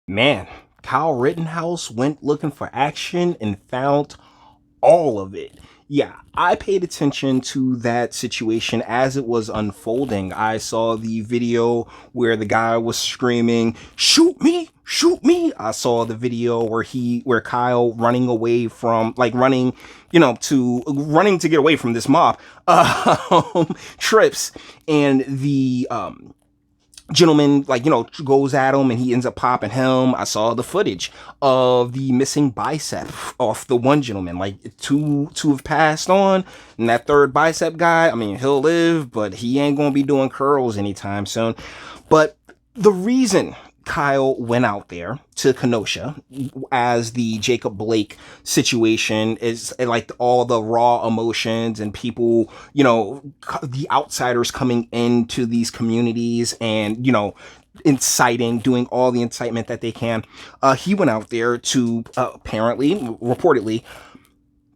Man, Kyle Rittenhouse went looking for action and found all of it. Yeah, I paid attention to that situation as it was unfolding. I saw the video where the guy was screaming, "Shoot me, shoot me." I saw the video where Kyle running away from, like running, running to get away from this mob, trips, and the gentleman, goes at him and he ends up popping him. I saw the footage of the missing bicep off the one gentleman. Like two have passed on, and that third bicep guy, I mean, he'll live, but he ain't gonna be doing curls anytime soon. But the reason Kyle went out there to Kenosha as the Jacob Blake situation is like all the raw emotions and people, the outsiders coming into these communities and, inciting, doing all the incitement that they can. He went out there to reportedly,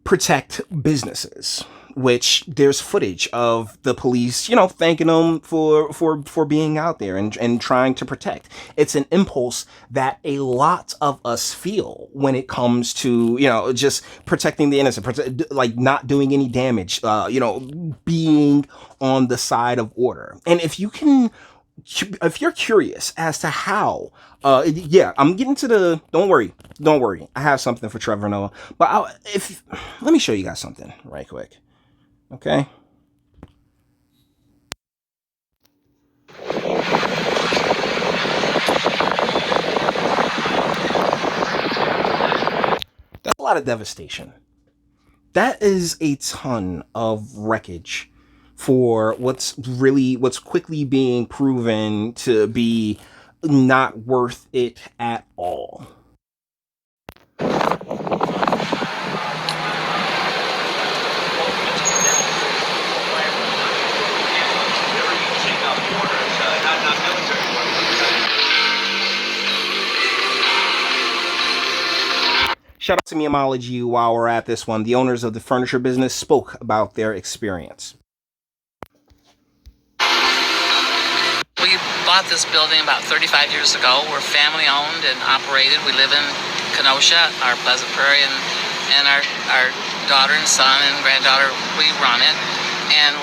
protect businesses, which there's footage of the police, thanking them for being out there and trying to protect. It's an impulse that a lot of us feel when it comes to, just protecting the innocent, like not doing any damage, being on the side of order. And if you're curious as to how, yeah, I'm getting to the, don't worry, I have something for Trevor Noah, but let me show you guys something right quick. Okay. That's a lot of devastation. That is a ton of wreckage for what's quickly being proven to be not worth it at all. Shout out to Meomology while we're at this one. The owners of the furniture business spoke about their experience. We bought this building about 35 years ago. We're family owned and operated. We live in Kenosha, our Pleasant Prairie, and our daughter and son and granddaughter, we run it. And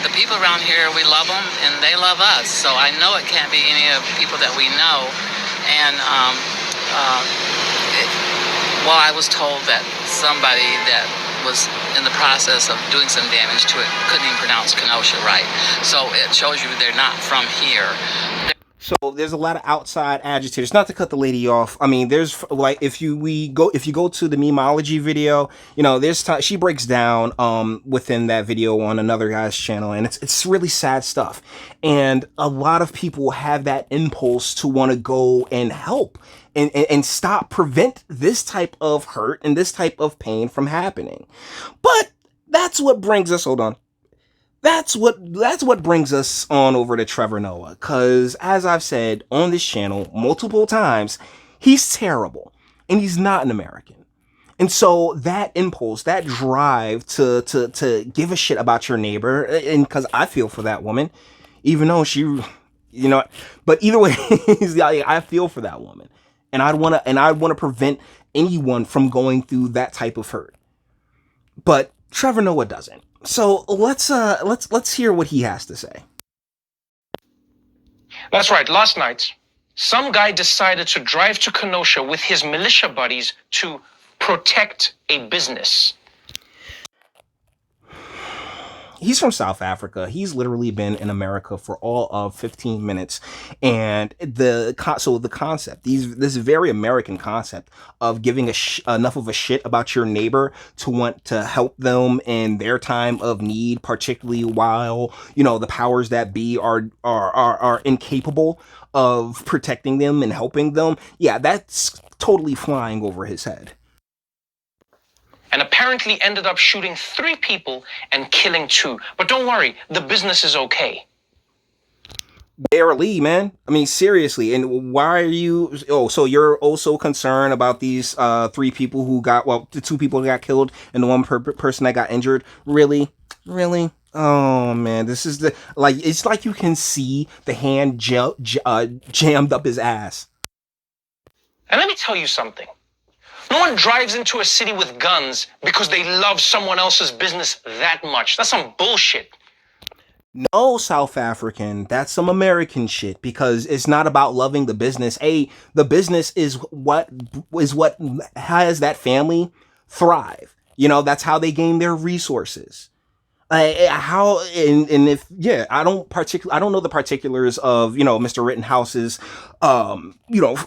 the people around here, we love them and they love us. So I know it can't be any of the people that we know. And well, I was told that somebody that was in the process of doing some damage to it couldn't even pronounce Kenosha right. So it shows you they're not from here. So there's a lot of outside agitators. Not to cut the lady off. I mean, there's like if you go to the memeology video, there's she breaks down within that video on another guy's channel, and it's really sad stuff. And a lot of people have that impulse to want to go and help and prevent this type of hurt and this type of pain from happening. But that's what brings us. Hold on. That's what brings us on over to Trevor Noah, because as I've said on this channel multiple times, he's terrible and he's not an American. And so that impulse, that drive to give a shit about your neighbor, and because I feel for that woman, even though she, but either way, I feel for that woman, and I'd want to prevent anyone from going through that type of hurt. But Trevor Noah doesn't. So let's hear what he has to say. That's right. Last night, some guy decided to drive to Kenosha with his militia buddies to protect a business. He's from South Africa. He's literally been in America for all of 15 minutes. And the concept, this very American concept of giving enough of a shit about your neighbor to want to help them in their time of need, particularly while, the powers that be are incapable of protecting them and helping them. Yeah, that's totally flying over his head. And apparently ended up shooting 3 people and killing 2. But don't worry, the business is okay. Barely, man. I mean, seriously. And why are you? Oh, so you're also concerned about these 3 people who the 2 people who got killed and the one person that got injured? Really? Oh man, this is it's like you can see the hand jammed up his ass. And let me tell you something. No one drives into a city with guns because they love someone else's business that much. That's some bullshit. No, South African, that's some American shit because it's not about loving the business. The business is what has that family thrive. That's how they gain their resources. How and if yeah, I don't know the particulars of Mr. Rittenhouse's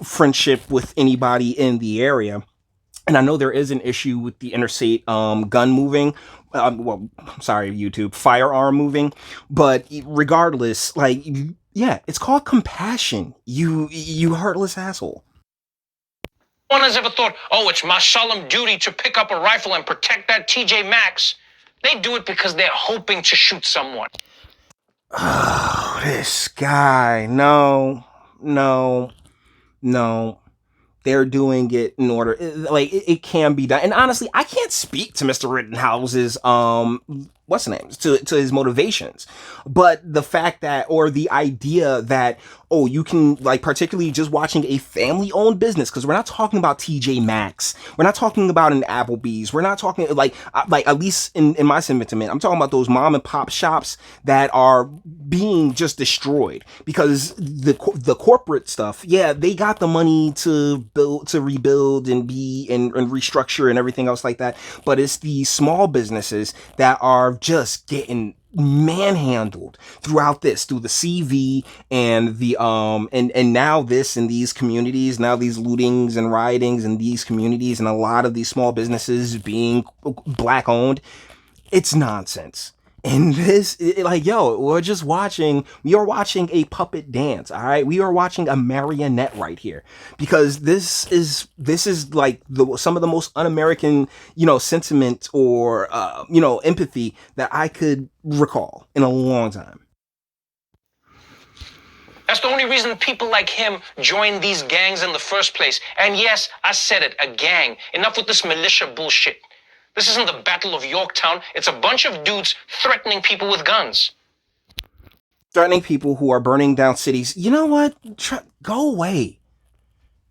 friendship with anybody in the area. And I know there is an issue with the interstate gun moving. Well, sorry, YouTube, firearm moving. But regardless, yeah, it's called compassion. You heartless asshole. No one has ever thought, oh, it's my solemn duty to pick up a rifle and protect that TJ Maxx. They do it because they're hoping to shoot someone. Oh, this guy. No, no, no. They're doing it in order, it can be done. And honestly, I can't speak to Mr. Rittenhouse's what's the name, to his motivations, but the fact that, or the idea that, oh, you can, particularly just watching a family owned business, because we're not talking about TJ Maxx, we're not talking about an Applebee's, we're not talking at least in my sentiment, I'm talking about those mom and pop shops that are being just destroyed because the corporate stuff, yeah, they got the money to rebuild and restructure and everything else like that, but it's the small businesses that are just getting manhandled through the CV and the and now this in these communities, now these lootings and riotings in these communities, and a lot of these small businesses being black owned. It's nonsense. And we are watching a puppet dance, all right? We are watching a marionette right here, because this is like some of the most un-American, sentiment or, empathy that I could recall in a long time. That's the only reason people like him join these gangs in the first place. And yes, I said it, a gang. Enough with this militia bullshit. This isn't the Battle of Yorktown. It's a bunch of dudes threatening people with guns. Threatening people who are burning down cities. You know what? Go away.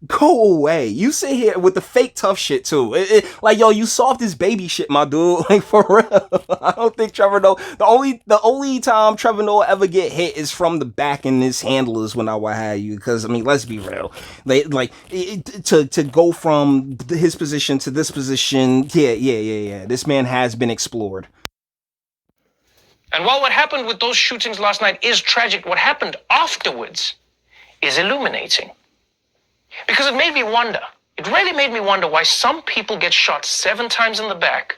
Go away. You sit here with the fake tough shit too. You soft as baby shit, my dude. For real. I don't think Trevor Noah. The only time Trevor Noah ever get hit is from the back and his handlers when I would have you. Because let's be real. To go from his position to this position. Yeah. This man has been explored. And while what happened with those shootings last night is tragic, what happened afterwards is illuminating. Because it made me wonder. It really made me wonder why some people get shot 7 times in the back,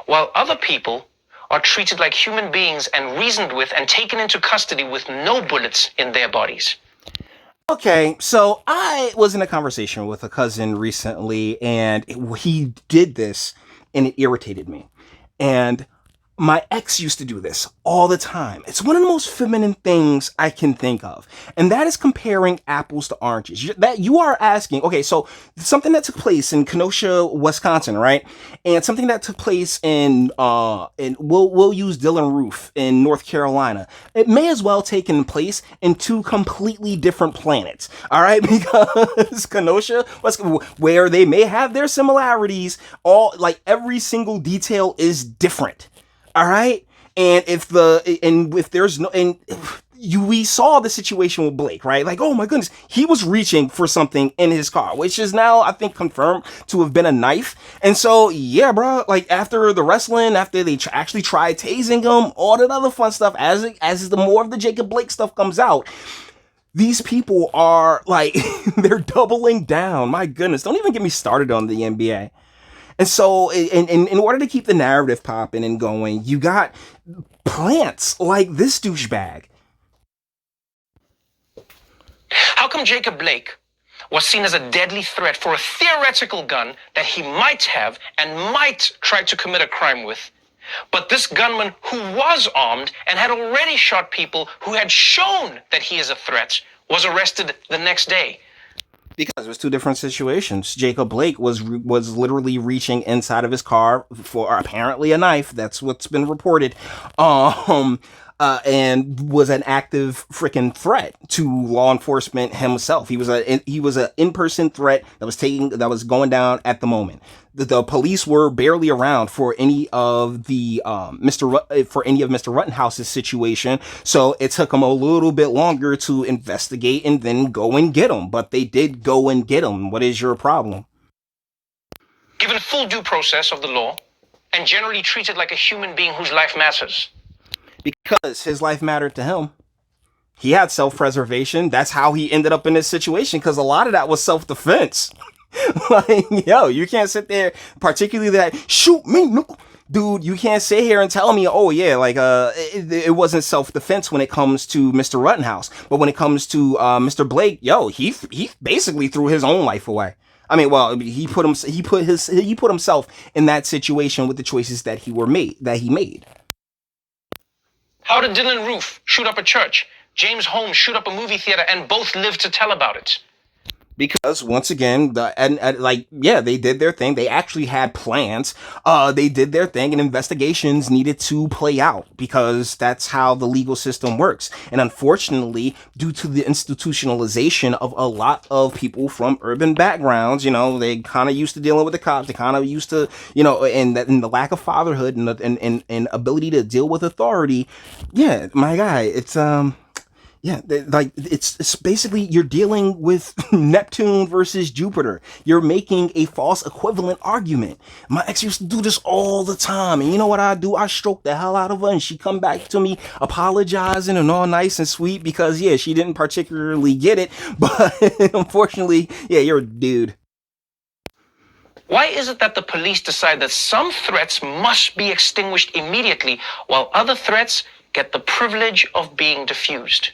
while other people are treated like human beings and reasoned with and taken into custody with no bullets in their bodies. Okay, so I was in a conversation with a cousin recently, and he did this, and it irritated me. And my ex used to do this all the time. It's one of the most feminine things I can think of. And that is comparing apples to oranges. That you are asking, okay, so something that took place in Kenosha, Wisconsin, right? And something that took place in we'll use Dillon Roof in North Carolina. It may as well taken place in 2 completely different planets. All right, because Kenosha was where they may have their similarities, every single detail is different. All right. And we saw the situation with Blake, right? Oh my goodness, he was reaching for something in his car, which is now, I think, confirmed to have been a knife. And so, yeah, bro, after the wrestling, after they actually tried tasing him, all that other fun stuff, as the more of the Jacob Blake stuff comes out, these people are they're doubling down. My goodness, don't even get me started on the NBA. And so, in order to keep the narrative popping and going, you got plants like this douchebag. How come Jacob Blake was seen as a deadly threat for a theoretical gun that he might have and might try to commit a crime with? But this gunman who was armed and had already shot people who had shown that he is a threat was arrested the next day. Because there's 2 different situations. Jacob Blake was literally reaching inside of his car for apparently a knife. That's what's been reported. and was an active freaking threat to law enforcement himself. He was a in-person threat that was going down at the moment. The police were barely around for any of the for any of Mr. Rittenhouse's situation, so it took them a little bit longer to investigate and then go and get him. But they did go and get him. What is your problem? Given full due process of the law, and generally treated like a human being whose life matters. Because his life mattered to him. He had self-preservation. That's how he ended up in this situation, because a lot of that was self-defense. Like, yo, you can't sit there, particularly that, shoot me, no. Dude, you can't sit here and tell me, oh yeah, like, it wasn't self-defense when it comes to Mr. Rittenhouse. But when it comes to, Mr. Blake, yo, he basically threw his own life away. I mean, well, he put himself in that situation with the choices that he made. How did Dylan Roof shoot up a church, James Holmes shoot up a movie theater, and both live to tell about it? Because once again, they did their thing. They actually had plans. They did their thing, and investigations needed to play out because that's how the legal system works. And unfortunately, due to the institutionalization of a lot of people from urban backgrounds, they kind of used to dealing with the cops. They kind of used to, and the lack of fatherhood and ability to deal with authority. Yeah, my guy, it's yeah, it's basically you're dealing with Neptune versus Jupiter. You're making a false equivalent argument. My ex used to do this all the time, and you know what I do? I stroke the hell out of her, and she come back to me apologizing and all nice and sweet because yeah, she didn't particularly get it, but unfortunately, yeah, you're a dude. Why is it that the police decide that some threats must be extinguished immediately while other threats get the privilege of being diffused?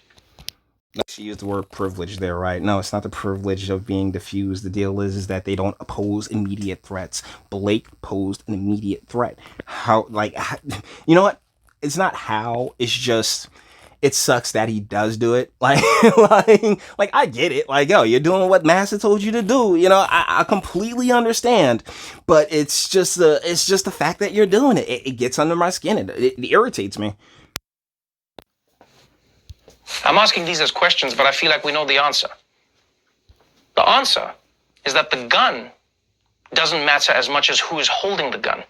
She used the word privilege there, right? No, it's not the privilege of being diffused. The deal is that they don't pose immediate threats. Blake posed an immediate threat. You know what? It's not how. It's just, it sucks that he does do it. Like I get it. Like, yo, you're doing what Master told you to do. I completely understand. But it's just the fact that you're doing it. It gets under my skin. It irritates me. I'm asking these as questions, but I feel like we know the answer. The answer is that the gun doesn't matter as much as who is holding the gun.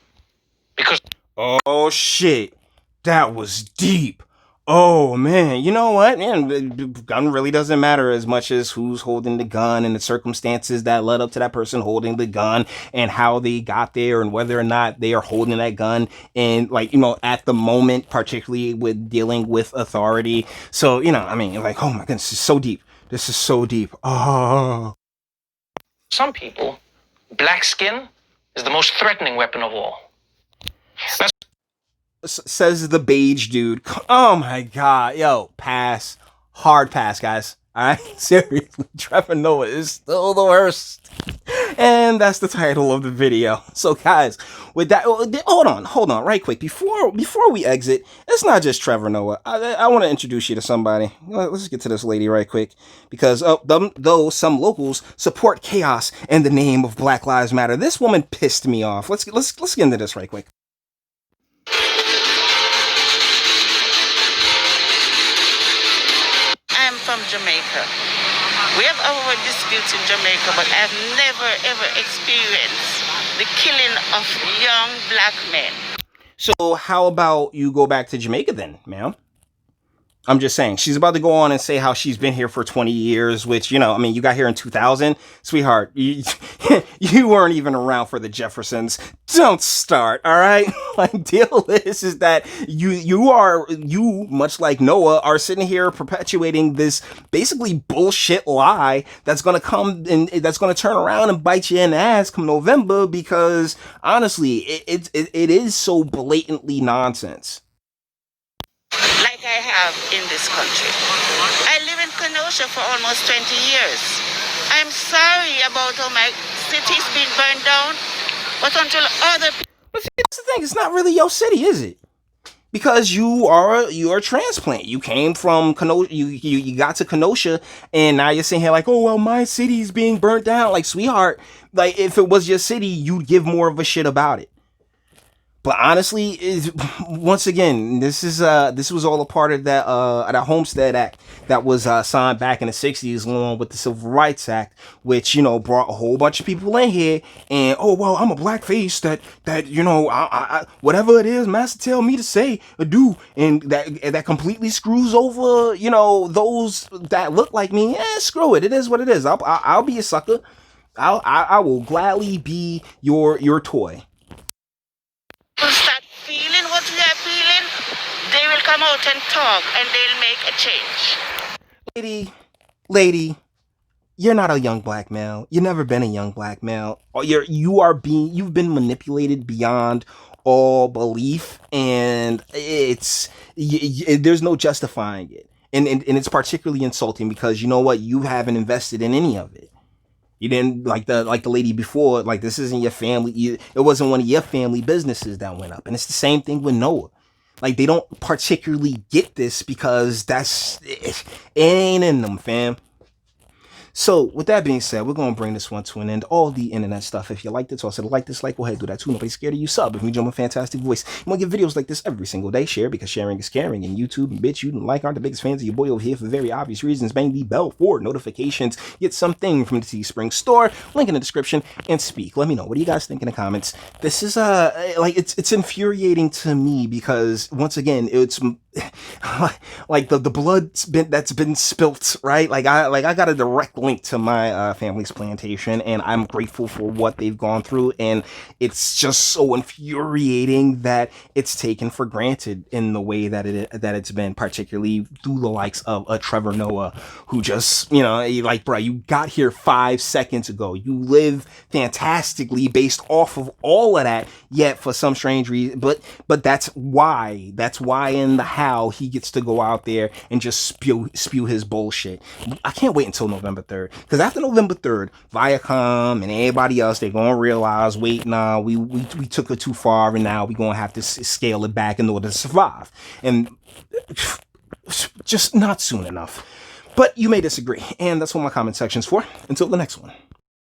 Because... Oh, shit. That was deep. Oh, man. You know what? Man, the gun really doesn't matter as much as who's holding the gun and the circumstances that led up to that person holding the gun and how they got there and whether or not they are holding that gun and, at the moment, particularly with dealing with authority. So, oh my goodness, this is so deep. This is so deep. Oh. Some people, black skin is the most threatening weapon of all. Says the beige dude. Oh my god. Yo, pass. Hard pass, guys. Alright? Seriously. Trevor Noah is still the worst. And that's the title of the video. So guys, with that, hold on, right quick. Before we exit, it's not just Trevor Noah. I want to introduce you to somebody. Let's get to this lady right quick. Because though some locals support chaos in the name of Black Lives Matter, this woman pissed me off. Let's get into this right quick. From Jamaica. We have our disputes in Jamaica, but I've never ever experienced the killing of young black men. So how about you go back to Jamaica then, ma'am? I'm just saying, she's about to go on and say how she's been here for 20 years, which, you got here in 2000. Sweetheart, you weren't even around for the Jeffersons. Don't start, all right? Deal is that you, much like Noah, are sitting here perpetuating this basically bullshit lie that's going to come and that's going to turn around and bite you in the ass come November because, honestly, it is so blatantly nonsense. Like I have in this country. I live in Kenosha for almost 20 years. I'm sorry about how my city's been burned down, but until other people... But see, that's the thing, it's not really your city, is it? Because you are a transplant. You came from Kenosha, you got to Kenosha, and now you're sitting here like, oh, well, my city's being burnt down. Like, sweetheart, like, if it was your city, you'd give more of a shit about it. But honestly, once again, this was all a part of that Homestead Act that was signed back in the '60s, along with the Civil Rights Act, which brought a whole bunch of people in here. And oh well, I'm a blackface that whatever it is, master tell me to say or do, and that completely screws over those that look like me. Screw it. It is what it is. I'll be a sucker. I will gladly be your toy. Will start feeling what we are feeling, they will come out and talk and they'll make a change. Lady, you're not a young black male. You've never been a young black male. You've been manipulated beyond all belief, and there's no justifying it. And it's particularly insulting because you know what? You haven't invested in any of it. You didn't like the lady before. Like, this isn't your family. It wasn't one of your family businesses that went up. And it's the same thing with Noah. Like, they don't particularly get this because it ain't in them, fam. So, with that being said, we're going to bring this one to an end. All the internet stuff. If you liked it, toss it a like, dislike, go ahead, do that too. Nobody's scared of you. Sub if you enjoy my fantastic voice. You want to get videos like this every single day. Share because sharing is caring. And YouTube and Bitchute and like aren't the biggest fans of your boy over here for very obvious reasons. Bang the bell for notifications. Get something from the Teespring store. Link in the description. And speak. Let me know. What do you guys think in the comments? This is it's infuriating to me because once again, it's like the that's been spilt, right? Like I got a direct link to my family's plantation, and I'm grateful for what they've gone through, and it's just so infuriating that it's taken for granted in the way that it's been, particularly through the likes of a Trevor Noah, who just like, bro, you got here 5 seconds ago, you live fantastically based off of all of that, yet for some strange reason, but that's why in the how he gets to go out there and just spew his bullshit. I can't wait until November 3rd, because after November 3rd, Viacom and everybody else, they're gonna realize, wait, nah, we took it too far, and now we're gonna have to scale it back in order to survive, and just not soon enough. But you may disagree, and that's what my comment section's for. Until the next one.